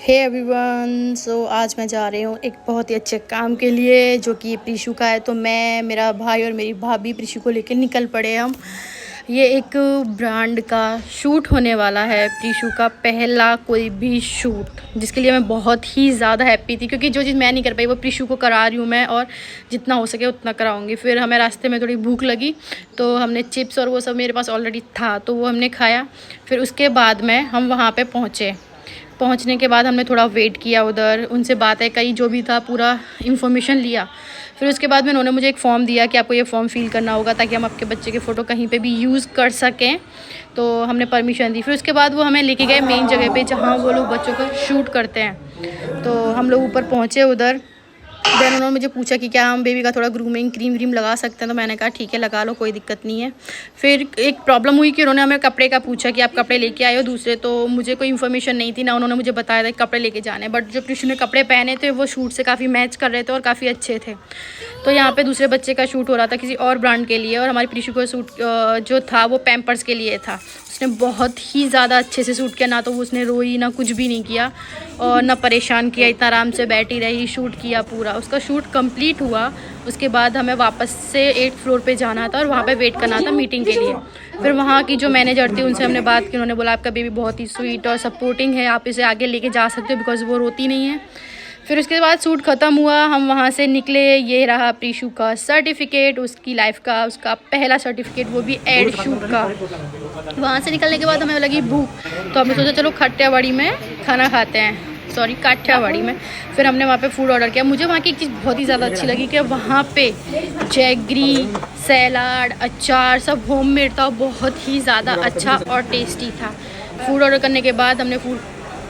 Hey everyone, सो आज मैं जा रही हूँ एक बहुत ही अच्छे काम के लिए जो कि प्रीशु का है। तो मैं, मेरा भाई और मेरी भाभी प्रीशु को लेकर निकल पड़े हम। ये एक ब्रांड का शूट होने वाला है, प्रीशु का पहला कोई भी शूट, जिसके लिए मैं बहुत ही ज़्यादा हैप्पी थी क्योंकि जो चीज़ मैं नहीं कर पाई वो प्रीशु को करा रही हूँ मैं, और जितना हो सके उतना कराऊँगी। फिर हमें रास्ते में थोड़ी भूख लगी तो हमने चिप्स और वो सब मेरे पास ऑलरेडी था तो वो हमने खाया। फिर उसके बाद में हम वहाँ पर पहुंचने के बाद हमने थोड़ा वेट किया, उधर उनसे बातें करी, जो भी था पूरा इन्फॉर्मेशन लिया। फिर उसके बाद में उन्होंने मुझे एक फ़ॉर्म दिया कि आपको ये फ़ॉर्म फिल करना होगा ताकि हम आपके बच्चे के फ़ोटो कहीं पे भी यूज़ कर सकें। तो हमने परमिशन दी। फिर उसके बाद वो हमें लेके गए मेन जगह पे जहाँ वो लोग बच्चों का शूट करते हैं। तो हम लोग ऊपर पहुँचे उधर। देन उन्होंने मुझे पूछा कि क्या हम बेबी का थोड़ा ग्रूमिंग क्रीम व्रीम लगा सकते हैं, तो मैंने कहा ठीक है लगा लो, कोई दिक्कत नहीं है। फिर एक प्रॉब्लम हुई कि उन्होंने हमें कपड़े का पूछा कि आप कपड़े लेके आए हो दूसरे, तो मुझे कोई इन्फॉर्मेशन नहीं थी ना, उन्होंने मुझे बताया था कि कपड़े लेके जाने। बट जो प्रीशु ने कपड़े पहने थे वो शूट से काफ़ी मैच कर रहे थे और काफ़ी अच्छे थे। तो यहाँ पे दूसरे बच्चे का शूट हो रहा था किसी और ब्रांड के लिए, और हमारी प्रीशु का शूट जो था वो पैम्पर्स के लिए था। उसने बहुत ही ज़्यादा अच्छे से शूट किया, ना तो वो उसने रोई ना कुछ भी नहीं किया और ना परेशान किया, इतना आराम से बैठी रही, शूट किया पूरा। उसका शूट कंप्लीट हुआ। उसके बाद हमें वापस से 8th फ्लोर पे जाना था और वहाँ पे वेट करना था मीटिंग के लिए। फिर वहाँ की जो मैनेजर थी उनसे हमने बात की। उन्होंने बोला आपका बेबी बहुत ही स्वीट और सपोर्टिंग है, आप इसे आगे लेके जा सकते हो बिकॉज़ वो रोती नहीं है। फिर उसके बाद शूट ख़त्म हुआ, हम वहाँ से निकले। ये रहा प्रीशु का सर्टिफिकेट, उसकी लाइफ का उसका पहला सर्टिफिकेट, वो भी एड शूट का। वहाँ से निकलने के बाद हमें लगी भूख, तो हमने सोचा चलो काठियावाड़ी में खाना खाते हैं, काठियावाड़ी में। फिर हमने वहाँ पे फूड ऑर्डर किया। मुझे वहाँ की एक चीज़ बहुत ही ज़्यादा अच्छी लगी कि वहाँ पे जैगरी, सैलाड, अचार सब होममेड था, बहुत ही ज़्यादा अच्छा और टेस्टी था। फूड ऑर्डर करने के बाद हमने फूड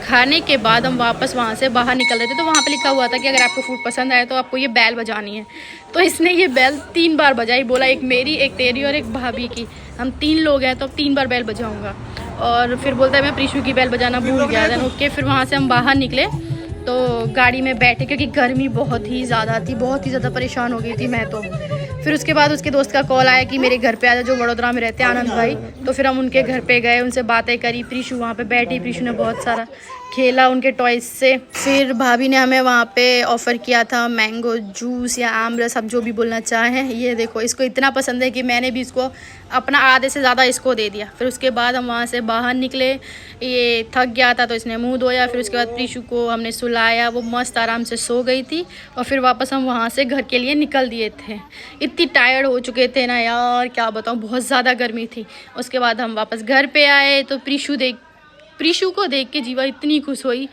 खाने के बाद हम वापस वहाँ से बाहर निकल रहे थे, तो वहाँ पे लिखा हुआ था कि अगर आपको फूड पसंद आए तो आपको ये बैल बजानी है। तो इसने ये बैल 3 बार बजाई, बोला एक मेरी, एक तेरी और एक भाभी की। हम 3 लोग हैं तो अब 3 बार बैल बजाऊँगा। और फिर बोलता है मैं प्रीशु की बैल बजाना भूल गया। देन ओके, फिर वहाँ से हम बाहर निकले तो गाड़ी में बैठे क्योंकि गर्मी बहुत ही ज़्यादा थी, बहुत ही ज़्यादा परेशान हो गई थी मैं तो। फिर उसके बाद उसके दोस्त का कॉल आया कि मेरे घर पे आ जा, जो वडोदरा में रहते हैं, आनंद भाई। तो फिर हम उनके घर पे गए, उनसे बातें करी। प्रीशु वहाँ पे बैठी, प्रीशु ने बहुत सारा खेला उनके टॉयज़ से। फिर भाभी ने हमें वहाँ पे ऑफ़र किया था मैंगो जूस या आम रस, आप जो भी बोलना चाहें। ये देखो, इसको इतना पसंद है कि मैंने भी इसको अपना आधे से ज़्यादा इसको दे दिया। फिर उसके बाद हम वहाँ से बाहर निकले। ये थक गया था तो इसने मुँह धोया। फिर उसके बाद प्रीशु को हमने सुलाया, वो मस्त आराम से सो गई थी। और फिर वापस हम वहाँ से घर के लिए निकल दिए थे। इतनी टायर्ड हो चुके थे ना यार, क्या बताऊँ, बहुत ज़्यादा गर्मी थी। उसके बाद हम वापस घर पे आए तो प्रीशु को देख के जीवा इतनी खुश हुई।